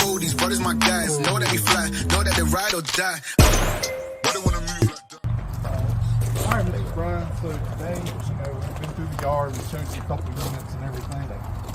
fool, these brothers my guys. Know that we fly, know that they ride or die. But they wanna move like that. All right, Mr. Brian. So today, we've been through the yard. We showed you a couple of units and everything.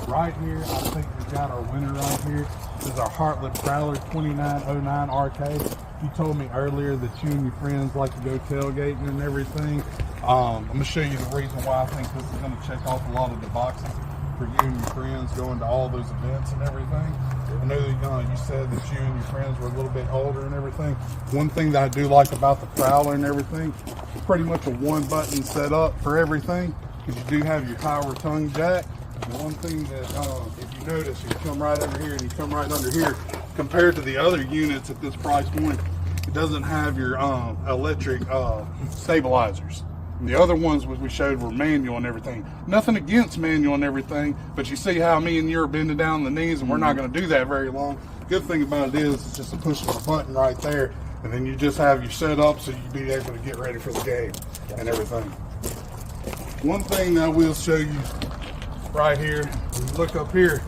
Right here, I think we've got our winner right here. This is our Heartland Prowler 2909 arcade. You told me earlier that you and your friends like to go tailgating and everything. I'm going to show you the reason why I think this is going to check off a lot of the boxes for you and your friends going to all those events and everything. I know that you said that you and your friends were a little bit older and everything. One thing that I do like about the Prowler and everything, it's pretty much a one-button setup for everything, because you do have your power tongue jack. The one thing that, if you notice, you come right over here and you come right under here, compared to the other units at this price point, it doesn't have your electric stabilizers. The other ones we showed were manual and everything. Nothing against manual and everything, but you see how me and you are bending down the knees, and we're not going to do that very long. Good thing about it is it's just a push of a button right there, and then you just have your setup so you be able to get ready for the game and everything. One thing that I will show you right here, look up here,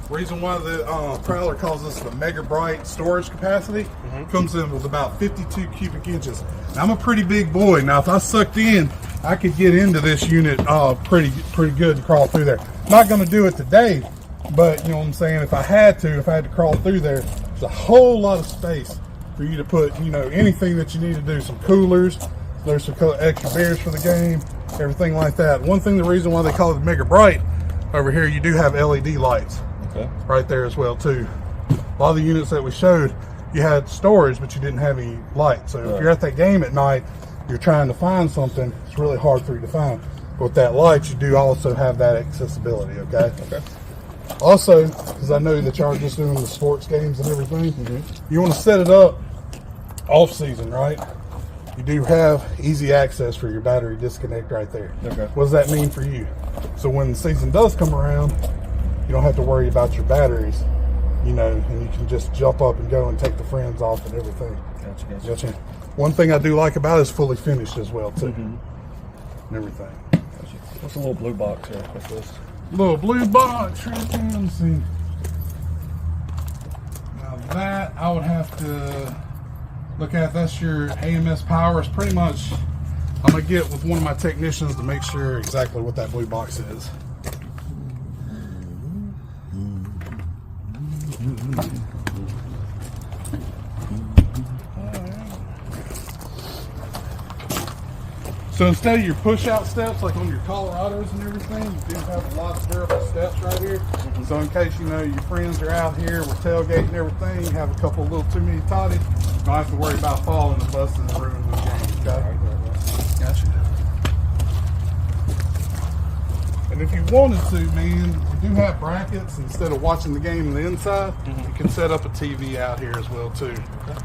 reason why the Prowler calls this the Mega Bright storage capacity, comes in with about 52 cubic inches. Now, I'm a pretty big boy. Now, if I sucked in, I could get into this unit pretty good to crawl through there. Not going to do it today, but you know what I'm saying, if I had to crawl through there, there's a whole lot of space for you to put, anything that you need to do. Some coolers, there's some extra beers for the game, everything like that. One thing, the reason why they call it Mega Bright, over here you do have LED lights right there as well too. A lot of the units that we showed, you had storage, but you didn't have any light. So if you're at that game at night, you're trying to find something, it's really hard for you to find. But with that light, you do also have that accessibility, okay? Also, because I know that y'all are just doing the sports games and everything, you want to set it up off season, right? You do have easy access for your battery disconnect right there. What does that mean for you? So when the season does come around, you don't have to worry about your batteries, and you can just jump up and go and take the friends off and everything. Gotcha. One thing I do like about it is fully finished as well too, and everything. What's a little blue box here? What's this? Little blue box right there. Let's see. Now that I would have to look at. That's your AMS power. It's pretty much, I'm going to get with one of my technicians to make sure exactly what that blue box is. So instead of your push-out steps, like on your Colorados and everything, you do have a lot of durable steps right here. So in case, your friends are out here, we're tailgating and everything, you have a couple little too many toddies, you don't have to worry about falling and busting and ruining the game, okay? Gotcha. And if you wanted to, man, we do have brackets. Instead of watching the game on the inside, you can set up a TV out here as well, too.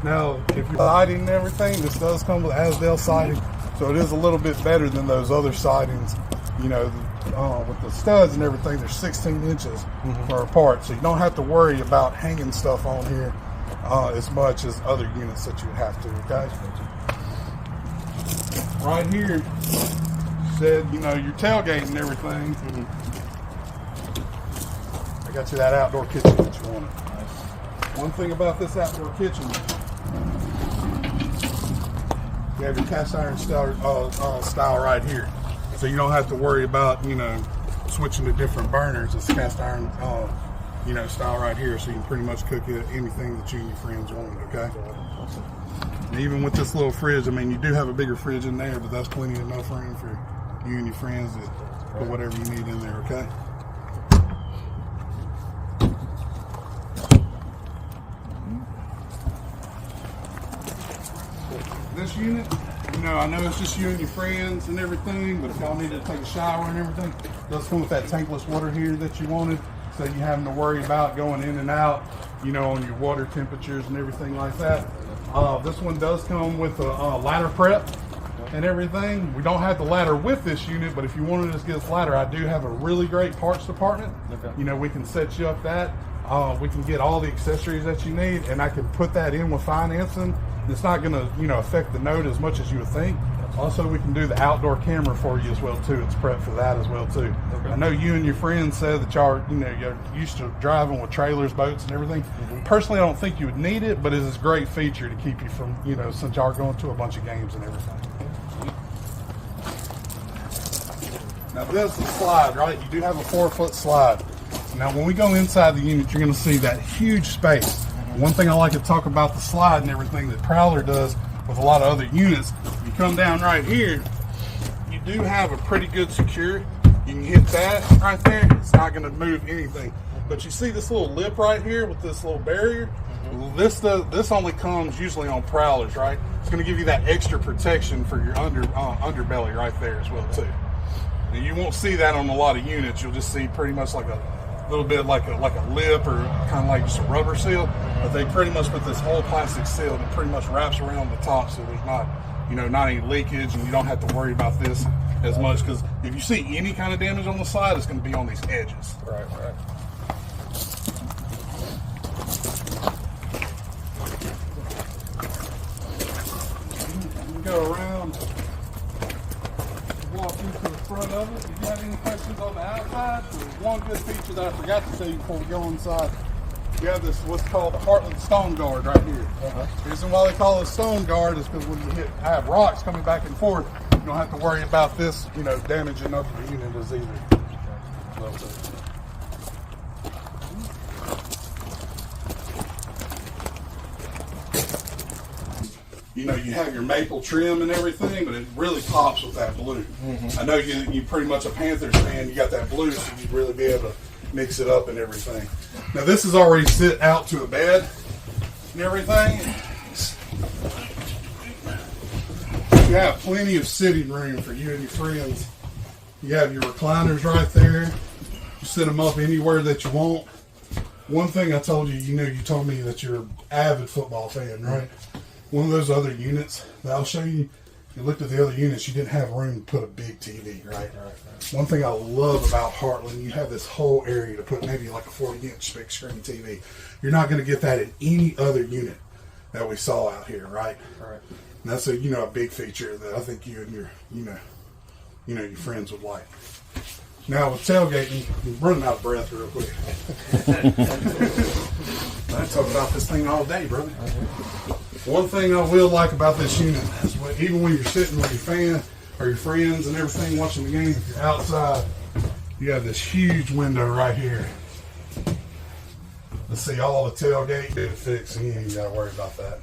Now, if you're siding and everything, this does come with Asdale siding. So it is a little bit better than those other sidings, with the studs and everything. They're 16 inches per part, so you don't have to worry about hanging stuff on here as much as other units that you would have to, okay? Right here, said, your tailgate and everything. I got you that outdoor kitchen that you wanted. One thing about this outdoor kitchen, you have your cast iron style right here, so you don't have to worry about switching to different burners. It's cast iron style right here, so you can pretty much cook it anything that you and your friends want. Okay. And even with this little fridge, I mean, you do have a bigger fridge in there, but that's plenty enough room for you and your friends to put whatever you need in there. Okay. This unit, I know it's just you and your friends and everything, but if y'all need to take a shower and everything, it does come with that tankless water heater that you wanted, so you having to worry about going in and out, on your water temperatures and everything like that. This one does come with a ladder prep and everything. We don't have the ladder with this unit, but if you wanted to just get this ladder, I do have a really great parts department. We can set you up that. We can get all the accessories that you need, and I can put that in with financing. It's not going to, affect the note as much as you would think. Also, we can do the outdoor camera for you as well too. It's prepped for that as well too. Okay. I know you and your friends said that y'all, you're used to driving with trailers, boats, and everything. Mm-hmm. Personally, I don't think you would need it, but it's a great feature to keep you from, since y'all are going to a bunch of games and everything. Now this is the slide, right? You do have a 4-foot slide. Now when we go inside the unit, you're going to see that huge space. One thing I like to talk about the slide and everything that Prowler does with a lot of other units, you come down right here, you do have a pretty good secure. You can hit that right there. It's not going to move anything. But you see this little lip right here with this little barrier? This only comes usually on Prowlers, right? It's going to give you that extra protection for your underbelly right there as well too. And you won't see that on a lot of units. You'll just see pretty much like a little bit like a lip or kind of like just a rubber seal. But they pretty much put this whole plastic seal that pretty much wraps around the top, so there's not, not any leakage, and you don't have to worry about this as much. Because if you see any kind of damage on the side, it's going to be on these edges. Right. Go around, walk into the front of it. If you have any questions on the outside, there's one good feature that I forgot to tell you before we go inside. You have this what's called the Heartland stone guard right here. The reason why they call it a stone guard is because when you have rocks coming back and forth, you don't have to worry about this, damaging up the unit as either. You have your maple trim and everything, but it really pops with that blue. I know you pretty much a Panthers fan. You got that blue, so you'd really be able to mix it up and everything. Now this is already sit out to a bed and everything. You have plenty of sitting room for you and your friends. You have your recliners right there. You sit them up anywhere that you want. One thing I told you, you told me that you're an avid football fan, right? One of those other units that I'll show you, you looked at the other units, you didn't have room to put a big TV, right? One thing I love about Heartland, you have this whole area to put maybe like a 40-inch big screen TV. You're not going to get that in any other unit that we saw out here, right? Right. And that's a big feature that I think you and your your friends would like. Now with tailgating, I'm running out of breath real quick. I talk about this thing all day, brother. One thing I will like about this unit is even when you're sitting with your fan or your friends and everything watching the game, if you're outside, you have this huge window right here to see all the tailgate fix, and you ain't got to worry about that.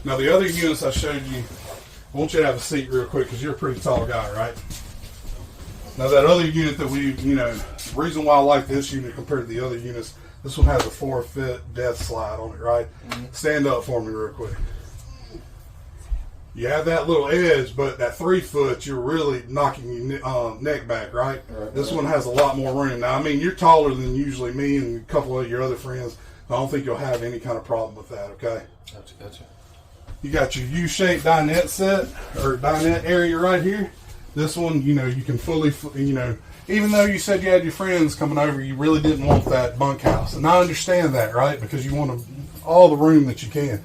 Now the other units I showed you, I want you to have a seat real quick because you're a pretty tall guy, right? Now that other unit that the reason why I like this unit compared to the other units, this one has a 4-foot death slide on it, right? Stand up for me real quick. You have that little edge, but that 3-foot, you're really knocking your neck back, right? This one has a lot more room. Now, you're taller than usually me and a couple of your other friends. I don't think you'll have any kind of problem with that, okay? Gotcha. You got your U-shaped dinette set, or dinette area right here. This one, you can fully, even though you said you had your friends coming over, you really didn't want that bunkhouse. And I understand that, right? Because you want all the room that you can.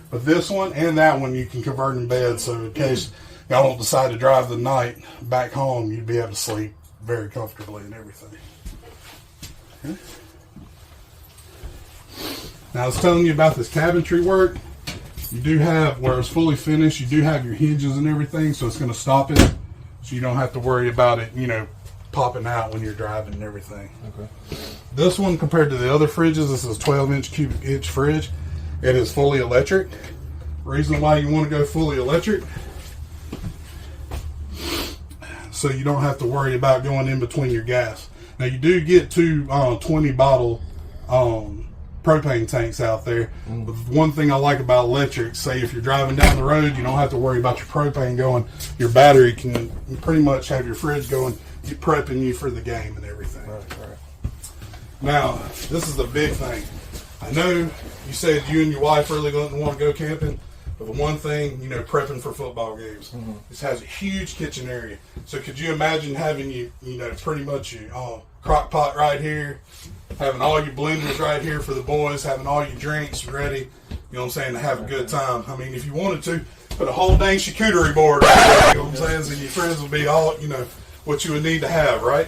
But this one and that one, you can convert in bed. So in case y'all don't decide to drive the night back home, you'd be able to sleep very comfortably and everything. Okay. Now I was telling you about this cabinetry work. You do have, where it's fully finished, you do have your hinges and everything, so it's going to stop it. So you don't have to worry about it, popping out when you're driving and everything. Okay. This one, compared to the other fridges, this is a 12-inch cubic inch fridge. It is fully electric. Reason why you want to go fully electric, so you don't have to worry about going in between your gas. Now you do get two 20-bottle propane tanks out there. But one thing I like about electric, say if you're driving down the road, you don't have to worry about your propane going. Your battery can pretty much have your fridge going, prepping you for the game and everything. Right. Now, this is the big thing. I know you said you and your wife really didn't want to go camping, but the one thing, prepping for football games. This has a huge kitchen area. So could you imagine having pretty much your crock pot right here, having all your blenders right here for the boys, having all your drinks ready, to have a good time. If you wanted to, Put a whole dang charcuterie board right there, you know what I'm saying? So your friends will be all, what you would need to have, right?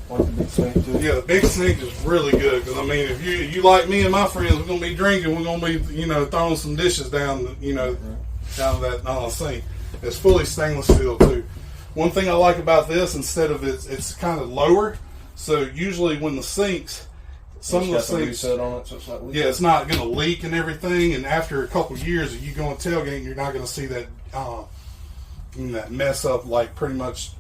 Like the big sink too. Yeah, the big sink is really good because, I mean, if you like me and my friends, we're going to be drinking, we're going to be, throwing some dishes down, down that sink. It's fully stainless steel too. One thing I like about this, instead of it's kind of lower, so usually when the sinks, some of the sinks, on it, so it's not leaking. yeah, it's not going to leak and everything. And after a couple years, if you go on tailgating, you're not going to see that that mess up, like pretty much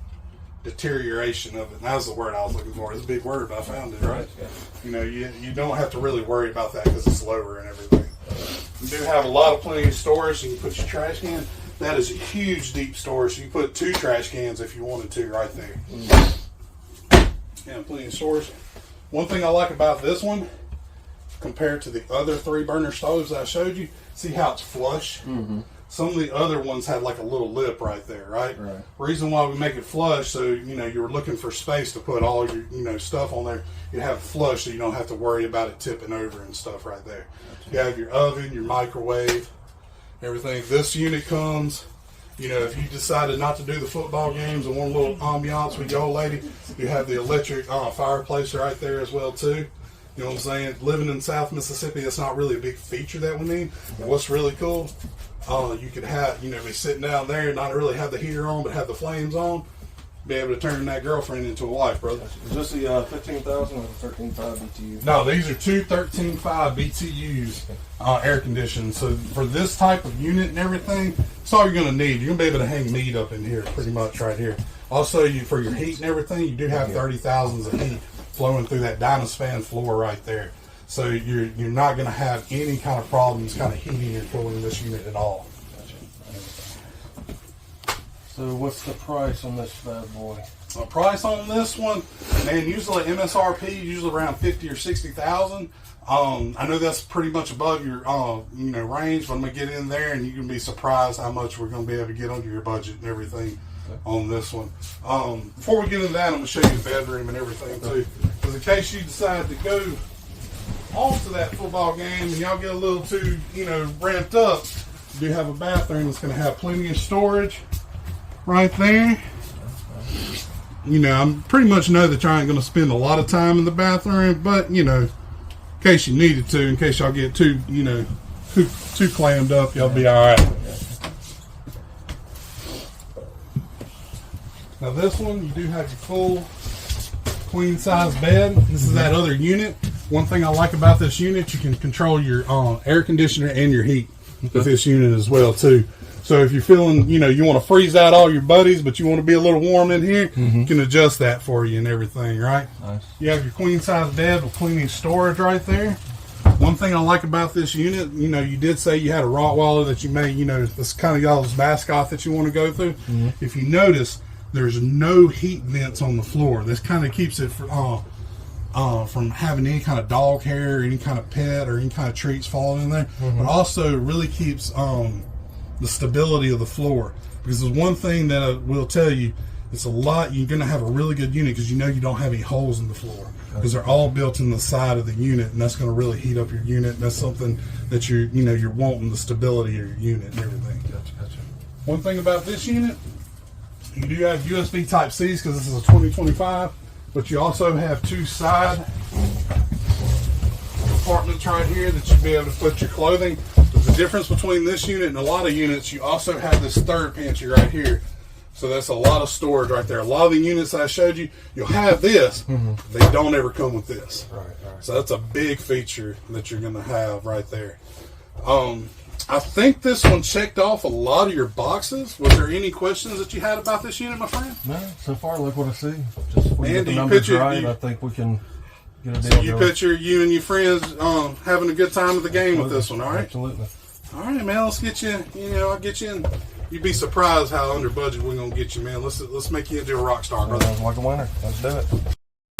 deterioration of it. And that was the word I was looking for. It's a big word, but I found it right. You don't have to really worry about that because it's lower and everything. You do have a lot of plenty of storage. You can put your trash can. That is a huge deep storage. You can put 2 trash cans if you wanted to right there. Yeah, plenty of storage. One thing I like about this one, compared to the other 3 burner stoves I showed you, see how it's flush? Mm-hmm. Some of the other ones had like a little lip right there, right? Reason why we make it flush, so you're looking for space to put all your stuff on there. You have it flush, so you don't have to worry about it tipping over and stuff right there. You have your oven, your microwave, everything. This unit comes, if you decided not to do the football games and want a little ambiance with your old lady, you have the electric fireplace right there as well too. You know what I'm saying? Living in South Mississippi, it's not really a big feature that we need. But what's really cool, you could have, be sitting down there and not really have the heater on, but have the flames on. Be able to turn that girlfriend into a wife, brother. Is this the 15,000 or the 13.5 BTU? No, these are 2 13.5 BTUs air conditioned. So for this type of unit and everything, that's all you're going to need. You're going to be able to hang meat up in here pretty much right here. Also, for your heat and everything, you do have 30,000s of heat flowing through that Dynaspan floor right there. So you're not going to have any kind of problems kind of heating or cooling this unit at all. So what's the price on this bad boy? The price on this one, man, usually MSRP usually around 50 or 60,000. I know that's pretty much above your range, but I'm gonna get in there and you can be surprised how much we're gonna be able to get under your budget and everything on this one. Before we get into that, I'm gonna show you the bedroom and everything too, because in case you decide to go off to that football game and y'all get a little too ramped up, you do have a bathroom that's gonna have plenty of storage right there. I pretty much know that y'all ain't going to spend a lot of time in the bathroom, but in case you needed to, in case y'all get too clammed up, y'all be all right. Now this one, you do have your full queen size bed. This is that other unit. One thing I like about this unit, you can control your air conditioner and your heat with this unit as well too. So if you're feeling, you want to freeze out all your buddies, but you want to be a little warm in here, you can adjust that for you and everything, right? Nice. You have your queen size bed with plenty of storage right there. One thing I like about this unit, you did say you had a Rottweiler that you may, this kind of y'all's mascot that you want to go through. If you notice, there's no heat vents on the floor. This kind of keeps it from having any kind of dog hair, any kind of pet, or any kind of treats falling in there. But also really keeps the stability of the floor, because there's one thing that I will tell you, it's a lot. You're going to have a really good unit because you don't have any holes in the floor, because they're all built in the side of the unit, and that's going to really heat up your unit. And that's something that you're wanting, the stability of your unit and everything. Gotcha. One thing about this unit, you do have USB Type C's because this is a 2025, but you also have 2 side compartments right here that you'll be able to put your clothing. The difference between this unit and a lot of units, you also have this third pantry right here. So that's a lot of storage right there. A lot of the units I showed you, you'll have this. They don't ever come with this. Right. So that's a big feature that you're going to have right there. I think this one checked off a lot of your boxes. Was there any questions that you had about this unit, my friend? No, so far, look what I see. Just if we Man, get the do you numbers picture- right, do you- I think we can get a deal So you going. picture you and your friends having a good time at the game with this one, all right? Absolutely. All right, man. Let's get you. I'll get you in. You'd be surprised how under budget we're gonna get you, man. Let's make you into a rock star, brother. Sounds like a winner. Let's do it.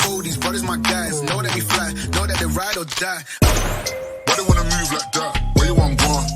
Oh, these brothers my guys. Know that they fly. Know that they ride or die. Why they wanna move like that? Where you want going?